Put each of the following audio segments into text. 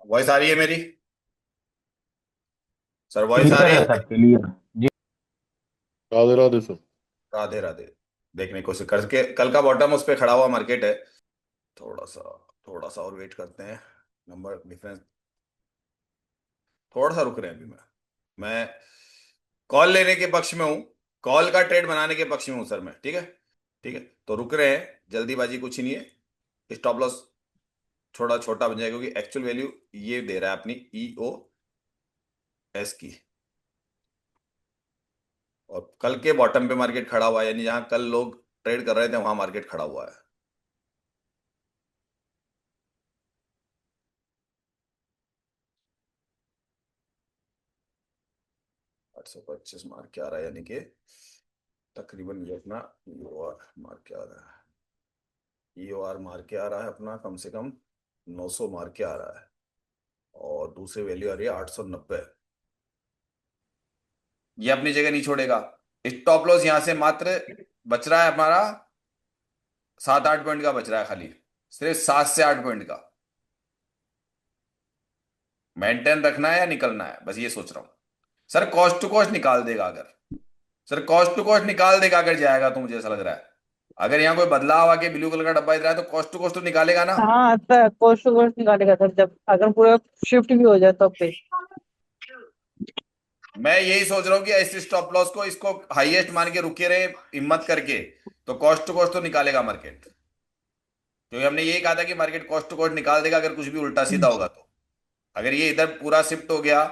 Voice आ रही है मेरी? सर वॉइस आ क्लियर रही है है? Sir, clear. जी। राधे राधे सर। राधे राधे। देखने की कोशिश करके कल का बॉटम उस पे खड़ा हुआ मार्केट है। थोड़ा सा थोड़ा सा और वेट करते हैं। Number difference. थोड़ा सा रुक रहे हैं अभी। मैं कॉल लेने के पक्ष में हूँ। कॉल का ट्रेड बनाने के पक्ष में हूँ सर मैं। ठीक है। ठीक है। तो रुक रहे हैं, जल्दीबाजी कुछ ही नहीं है। स्टॉप लॉस थोड़ा छोटा बन जाएगा क्योंकि एक्चुअल वैल्यू ये दे रहा है अपनी ई ओ एस की। और कल के बॉटम पे मार्केट खड़ा हुआ है, यानी जहां कल लोग ट्रेड कर रहे थे वहां मार्केट खड़ा हुआ है। 825 मार के आ रहा है, यानी कि तकरीबन ये अपना ईओ आर मार के आ रहा है। ईओ आर मार के आ रहा है अपना कम से कम 900 मार के आ रहा है। और दूसरी वैल्यू आ रही है 890। ये अपनी जगह नहीं छोड़ेगा। स्टॉप लॉस यहां से मात्र बच रहा है हमारा 7-8 पॉइंट का बच रहा है खाली। सिर्फ 7 से 8 पॉइंट का मेंटेन रखना है या निकलना है, बस ये सोच रहा हूं। सर कॉस्ट टू कॉस्ट निकाल देगा अगर। सर कॉस्ट टू कॉस्ट निकाल देगा अगर जाएगा तो मुझे ऐसा लग रहा है। अगर यहाँ कोई बदलाव आके ब्लू कलर का डब्बा इधर आए तो कॉस्ट टू कॉस्ट तो निकालेगा ना। हाँ सर, कोस्ट टू कोस्ट निकालेगा सर, जब अगर पूरा शिफ्ट भी हो जाए तब पे। मैं यही सोच रहा हूँ कि ऐसे स्टॉप लॉस को इसको हाईएस्ट मान के रुके रहे हिम्मत करके। तो कॉस्ट टू कॉस्ट तो निकालेगा मार्केट। क्योंकि हमने यही कहा था कि मार्केट कॉस्ट टू कॉस्ट निकाल देगा अगर कुछ भी उल्टा सीधा होगा तो। अगर ये इधर पूरा शिफ्ट हो गया,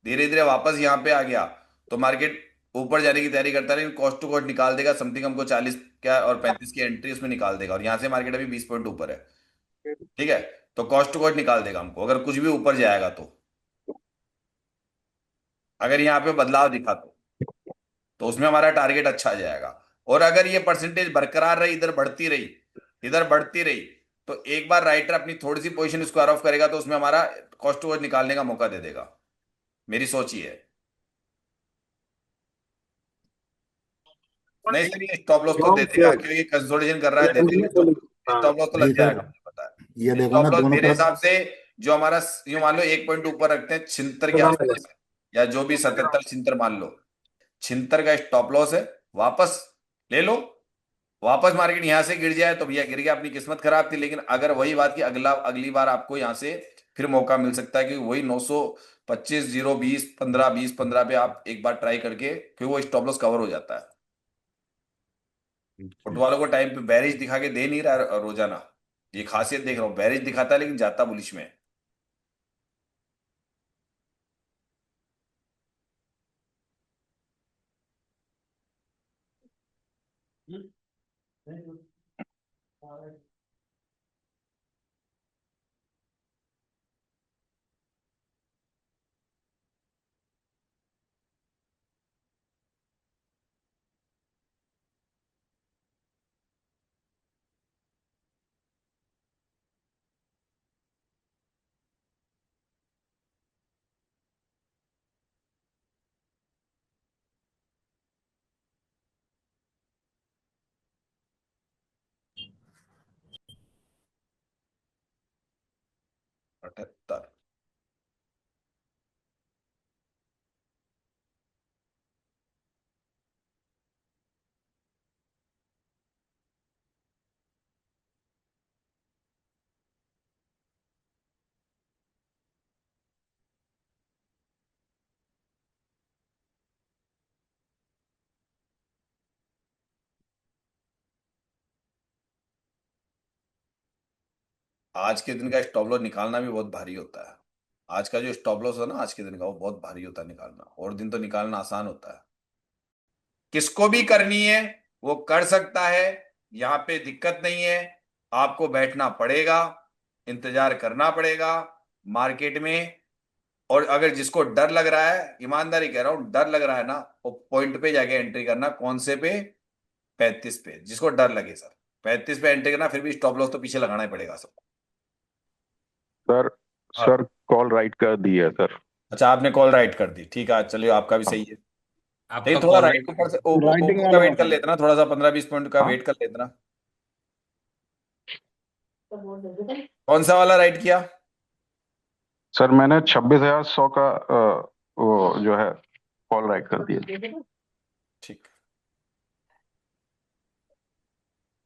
धीरे धीरे वापस यहाँ पे आ गया, तो मार्केट ऊपर जाने की तैयारी करता है, लेकिन कॉस्ट टू कॉस्ट निकाल देगा समथिंग हमको 40 क्या और 35 की एंट्री उसमें निकाल देगा। और यहाँ से मार्केट अभी 20 पॉइंट ऊपर है। ठीक है। तो कॉस्ट टू कॉस्ट निकाल देगा हमको अगर कुछ भी ऊपर जाएगा तो। अगर यहाँ पे बदलाव दिखा तो उसमें हमारा टारगेट अच्छा आ जाएगा। और अगर ये परसेंटेज बरकरार रही, इधर बढ़ती रही, इधर बढ़ती रही, तो एक बार राइटर अपनी थोड़ी सी पोजीशन स्क्वायर ऑफ करेगा तो उसमें हमारा कॉस्ट टू कॉस्ट निकालने का मौका दे देगा। मेरी सोच ये है। नहीं सर, ये स्टॉप लॉस तो दे हाँ देगा सर। क्योंकि कंसोलिडेशन कर रहा है, दे देगा हाँ स्टॉप लॉस तो लग नहीं जाएगा, सर, मुझे पता ये है। देखो ना स्टॉप लॉस दोनों मेरे तरफ। हिसाब से जो हमारा यूं मान लो 1 पॉइंट ऊपर रखते हैं छिहत्तर के आसपास, या जो भी 77 छिहत्तर मान लो, छिहत्तर का स्टॉप लॉस है। वापस ले लो। वापस मार्केट यहां से गिर जाए तो भैया गिर गया, अपनी किस्मत खराब थी। लेकिन अगर वही बात की अगली बार आपको यहां से फिर मौका मिल सकता है कि वही 925 0 20 15 20 15 पे आप एक बार ट्राई करके, फिर वो स्टॉप लॉस कवर हो जाता है। फुट वालों को टाइम पे बैरिज दिखा के दे नहीं रहा है रोजाना। ये खासियत देख रहा हूँ, बैरिज दिखाता है लेकिन जाता बुलिश में है। अठहत्तर। आज के दिन का स्टॉप लॉस निकालना भी बहुत भारी होता है। आज का जो स्टॉप लॉस है ना, आज के दिन का, वो बहुत भारी होता है निकालना। और दिन तो निकालना आसान होता है। किसको भी करनी है वो कर सकता है। यहाँ पे दिक्कत नहीं है। आपको बैठना पड़ेगा, इंतजार करना पड़ेगा मार्केट में। और अगर जिसको डर लग रहा है, ईमानदारी कह रहा हूं, डर लग रहा है ना, वो पॉइंट पे जाके एंट्री करना। कौन से पे? 35 पे। जिसको डर लगे सर, 35 पे एंट्री करना। फिर भी स्टॉप लॉस तो पीछे लगाना ही पड़ेगा सबको। सर हाँ। सर कॉल राइट कर दी है सर। अच्छा, आपने कॉल राइट कर दी, ठीक है, चलिए आपका भी सही है। आपका लेकिन थोड़ा कॉल राइट राइट। ऊपर से राइटिंग ऊपर का वाला वेट कर बता दो। लेते ना, थोड़ा सा 15-20 पॉइंट का हाँ, वेट कर लेते ना। कौन सा वाला राइट किया? सर मैंने 26,100 का वो जो है कॉल राइट कर दिया। ठीक,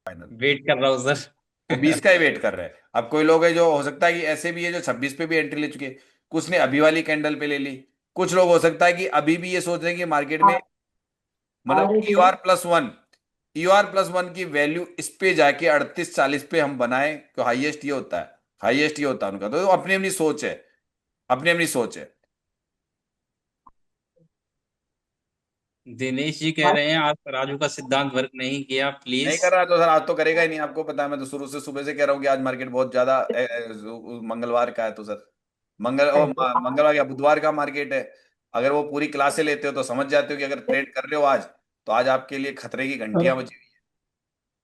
फाइनल। वेट कर रहा हूँ सर। वो 20 का ही वेट कर रहे हैं। अब कोई लोग है जो हो सकता है कि ऐसे भी है जो 26 पे भी एंट्री ले चुके हैं, कुछ ने अभी वाली कैंडल पे ले ली, कुछ लोग हो सकता है कि अभी भी ये सोच रहे हैं कि मार्केट में मतलब EUR+1 की वैल्यू इस पे जाके 38-40 पे हम बनाए, तो हाईएस्ट ये होता है, हाईएस्ट ये होता है उनका। तो अपनी अपनी सोच है, अपनी अपनी सोच है। दिनेश जी कह रहे हैं आज तराजू का सिद्धांत वर्क नहीं किया, नहीं प्लीज। कर रहा तो सर आज तो करेगा ही नहीं, आपको पता है। मैं तो शुरू से सुबह से कह रहा हूँ कि आज मार्केट बहुत ज्यादा मंगलवार का है तो सर मंगलवार या बुधवार का मार्केट है। अगर वो पूरी क्लासे लेते हो तो समझ जाते हो कि अगर ट्रेड कर रहे हो आज, तो आज आपके लिए खतरे की घंटियां बजी हुई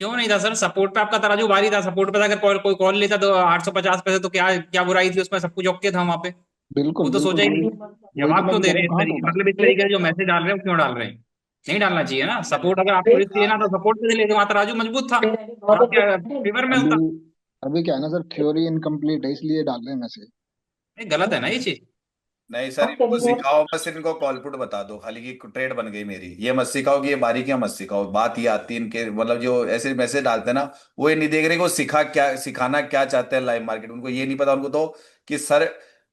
क्यों नहीं था सर? सपोर्ट पे आपका तराजू भारी था, सपोर्ट पे था। अगर कोई कॉल लेता तो 850 पैसे, तो क्या क्या बुराई थी उसमें? सब कुछ ओके था वहां पे। बिल्कुल वो तो बिल्कुल सोचा ही वही नहीं। वही तो जवाब मैं क्यों भी दे कह रहे रहा हैं हूँ इस कहाँ तरीके? टूटा। मतलब इस तरीके से जो मैसेज डाल रहे हैं वो क्यों डाल रहे हैं? नहीं डालना चाहिए ना। सपोर्ट अगर आपको रिस्क लेना है। तो सपोर्ट पे लेते, वहां तराजू मजबूत था, आपके फेवर में अभी होता। अभी क्या है ना सर, थ्योरी इनकम्प्लीट है इसलिए डाल रहे हैं मैसेज। ये गलत है ना ये चीज। नहीं सर, इनको सिखाओ मत, सिर्फ इनको कॉल पुट बता दो खाली कि ट्रेड बन गई मेरी। ये मत सिखाओ कि ये बारीकियां मत सिखाओ। बात ये आती है इनके, मतलब जो ऐसे मैसेज डालते हैं ना, वो ये नहीं देख रहे कि वो सिखाना क्या चाहते हैं लाइव मार्केट। उनको ये नहीं पता। उनको तो कि सर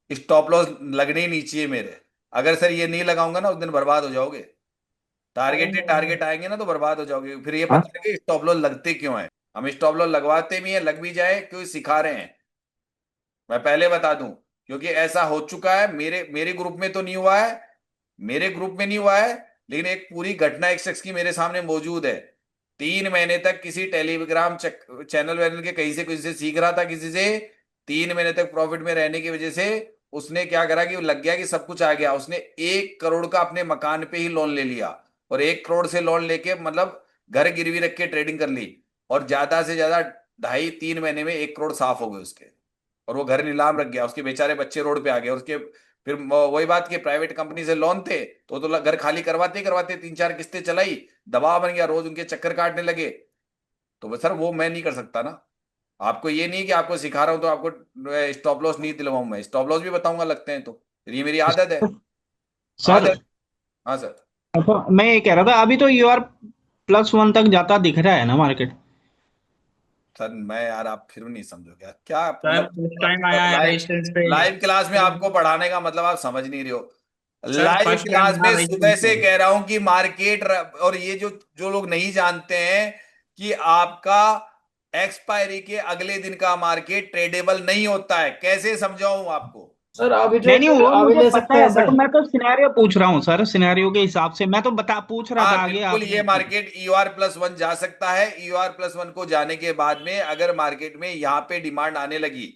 स्टॉप लॉस लगने ही नहीं चाहिए मेरे। अगर सर ये नहीं लगाऊंगा ना, उस दिन बर्बाद हो जाओगे। टारगेट आएंगे ना तो बर्बाद हो जाओगे। फिर ये पता है कि स्टॉप लॉस लगते क्यों है। हम स्टॉप लॉस लगवाते भी हैं, लग भी जाए, क्यों सिखा रहे हैं। मैं पहले बता दूं, क्योंकि ऐसा हो चुका है। मेरे मेरे ग्रुप में तो नहीं हुआ है, मेरे ग्रुप में नहीं हुआ है, लेकिन एक पूरी घटना एक शख्स की मेरे सामने मौजूद है। 3 महीने तक किसी टेलीग्राम चैनल वैनल के कहीं से किसी से सीख रहा था, किसी से। 3 महीने तक प्रॉफिट में रहने की वजह से उसने क्या करा कि लग गया कि सब कुछ आ गया। उसने 1 करोड़ का अपने मकान पे ही लोन ले लिया, और 1 करोड़ से लोन लेके मतलब घर गिरवी रख के ट्रेडिंग कर ली। और ज्यादा से ज्यादा 2.5-3 महीने में 1 करोड़ साफ हो गए उसके। और वो घर नीलाम रख गया, उसके बेचारे बच्चे रोड पे आ गए। उसके फिर वही बात कि प्राइवेट कंपनी से लोन थे, तो घर खाली करवाते ही करवाते 3-4 किस्तें चलाई, दबाव बन गया, रोज उनके चक्कर काटने लगे। तो सर वो मैं नहीं कर सकता ना। आपको ये नहीं कि आपको सिखा रहा हूं तो आपको स्टॉप लॉस नहीं दिलवाऊं। मैं स्टॉप लॉस भी बताऊंगा लगते हैं तो। ये मेरी आदत है। सर, आदत। हाँ सर। अच्छा, मैं ये कह रहा था अभी तो EUR+1 तक जाता दिख रहा है ना मार्केट। सर मैं यार, आप फिर नहीं समझोगे यार। क्या सर मतलब फर्स्ट टाइम आया है लाइव रेजिस्टेंस पे। लाइव क्लास में आपको पढ़ाने का मतलब आप समझ नहीं रहे हो। Sir live first time class आया में सुबह रेजिस्टेंस से पे। कह रहा हूं कि मार्केट और ये जो जो लोग नहीं जानते हैं कि आपका एक्सपायरी के अगले दिन का मार्केट ट्रेडेबल नहीं होता है। कैसे समझाऊं आपको। सर नहीं नहीं, आर्बिट्रेज वो अभी मुझे ले पता सकते है, हैं बट सर। मैं तो सिनेरियो पूछ रहा हूँ सर। सिनेरियो के हिसाब से मैं तो पूछ रहा हाँ था आगे बिल्कुल, ये आपने। मार्केट EUR+1 जा सकता है। EUR+1 को जाने के बाद में अगर मार्केट में यहाँ पे डिमांड आने लगी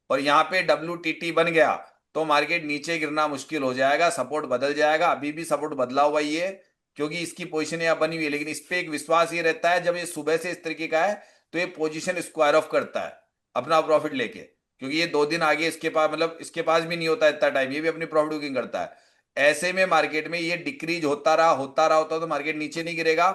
और यहाँ पे WTT बन गया, तो मार्केट नीचे गिरना मुश्किल हो जाएगा, सपोर्ट बदल जाएगा। अभी भी सपोर्ट बदला हुआ ही है, क्योंकि इसकी पोजीशन यहाँ बनी हुई है। लेकिन इस पे एक विश्वास ये रहता है, जब ये सुबह से इस तरीके का है तो ये पोजीशन स्क्वायर ऑफ करता है अपना प्रॉफिट लेके। क्योंकि ये 2 दिन आगे इसके पास, मतलब इसके पास भी नहीं होता इतना टाइम, ये भी अपनी प्रॉफिट बुकिंग करता है। ऐसे में मार्केट में ये डिक्रीज होता रहा तो मार्केट नीचे नहीं गिरेगा।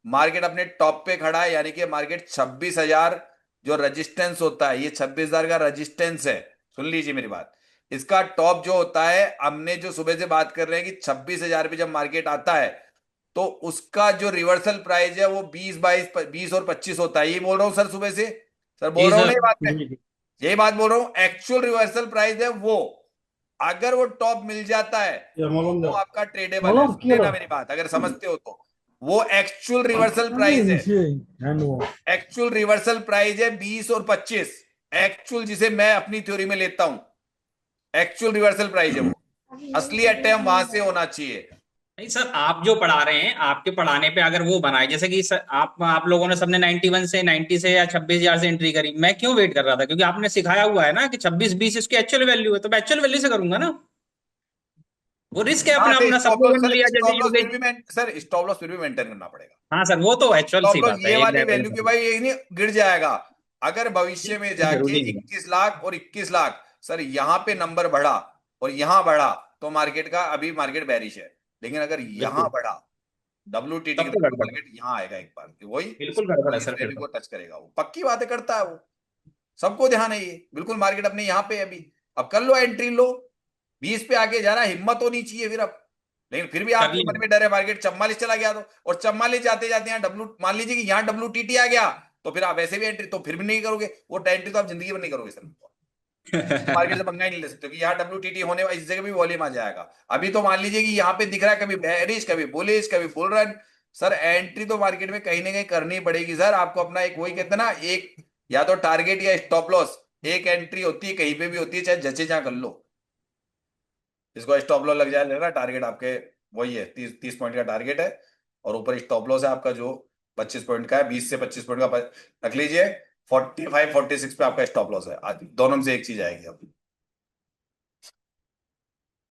मार्केट अपने टॉप पे खड़ा है, यानी कि मार्केट 26,000 जो रजिस्टेंस होता है, ये 26,000 का रजिस्टेंस है। सुन लीजिए मेरी बात। इसका टॉप जो होता है, हमने जो सुबह से बात कर रहे हैं कि 26,000 पे जब मार्केट आता है, तो उसका जो रिवर्सल प्राइस है वो 20 और 25 होता है। ये बोल रहा हूं सर सुबह से। सर बोल जी रहा हूं ना सर। ये बात में, जी जी। यही बात बोल रहा हूं। एक्चुअल रिवर्सल प्राइस है वो। अगर वो टॉप मिल जाता है या मालूम वो जाओ आपका ट्रेडेबल है। मालूम सुन किया लेना मेरी बात, अगर समझते हो तो। वो एक्चुअल रिवर्सल प्राइस है। हैंड वो एक्चुअल रिवर्सल प्राइस है 20 और 25। एक्चुअल जिसे मैं अपनी थ्योरी में लेता हूं, एक्चुअल रिवर्सल प्राइस है वो। असली अटेम्प्ट वहां से होना चाहिए। नहीं सर, आप जो पढ़ा रहे हैं, आपके पढ़ाने पे अगर वो बनाए, जैसे कि सर आप लोगों ने सबने 91 से 90 से या 26,000 से एंट्री करी, मैं क्यों वेट कर रहा था? क्योंकि आपने सिखाया हुआ है ना कि 26-20 इसकी एक्चुअल वैल्यू है, तो मैं एक्चुअल वैल्यू से करूंगा ना। वो रिस्क है हाँ अपना तो अपना, सब स्टॉप लोगों लॉस ने सर, लिया जैसे योगेश। स्टॉप लॉस फिर भी मेंटेन करना पड़ेगा। हाँ सर, वो तो एक्चुअल स्टॉप सी लॉस बात ये है, एक वाली लेवल वैल्यू के पर। भाई, ये नहीं गिर जाएगा। अगर भविष्य में जाके जरूरी नहीं है। 21 लाख और 21 लाख सर यहां पे नंबर बढ़ा और यहां बढ़ा, तो मार्केट का अभी मार्केट बेरिश है। लेकिन अगर यहां बिल्कुल। बढ़ा WTT तब की तो तरफ, गड़बड़ है। मार्केट यहां आएगा एक बार, कि वही बिल्कुल गड़बड़ है इस सर फिर वैल्यू तो। को टच करेगा। वो पक्की बातें करता है वो। सबको ध्यान है ये, बिल्कुल मार्केट अपने यहां पे है अभी। अब कर लो एंट्री लो, 20 पे आके जा रहा है, हिम्मत होनी चाहिए फिर अब। लेकिन फिर भी आपके मन में डर है, मार्केट 44 चला गया तो, और 44 जाते जाते यहाँ डब्ल्यू, मान लीजिए कि यहाँ WTT आ गया, तो फिर आप वैसे भी एंट्री तो फिर भी नहीं करोगे, वो एंट्री तो आप जिंदगी में नहीं करोगे सर। मार्केट से पंगा ही नहीं ले सकते कि यहाँ WTT होने वाला, इस जगह भी वॉल्यूम आ जाएगा। अभी तो मान लीजिए कि यहाँ पे दिख रहा है कभी बेरिश, कभी बुलिश, कभी बुल रन। सर एंट्री तो मार्केट में कहीं ना कहीं करनी पड़ेगी सर आपको। अपना एक वही कहते हैं ना, एक या तो टारगेट या स्टॉप लॉस, एक एंट्री होती है, कहीं पे भी होती है, चाहे जचे जहां कर लो। इसको स्टॉप लॉस लग जाए लेना, टारगेट आपके वही है, 30 पॉइंट का टारगेट है, और ऊपर स्टॉप लॉस है आपका जो 25 पॉइंट का है, 20 से 25 पॉइंट का रख लीजिए। 45 46 पे आपका स्टॉप लॉस है, आज दोनों में से एक चीज आएगी अब।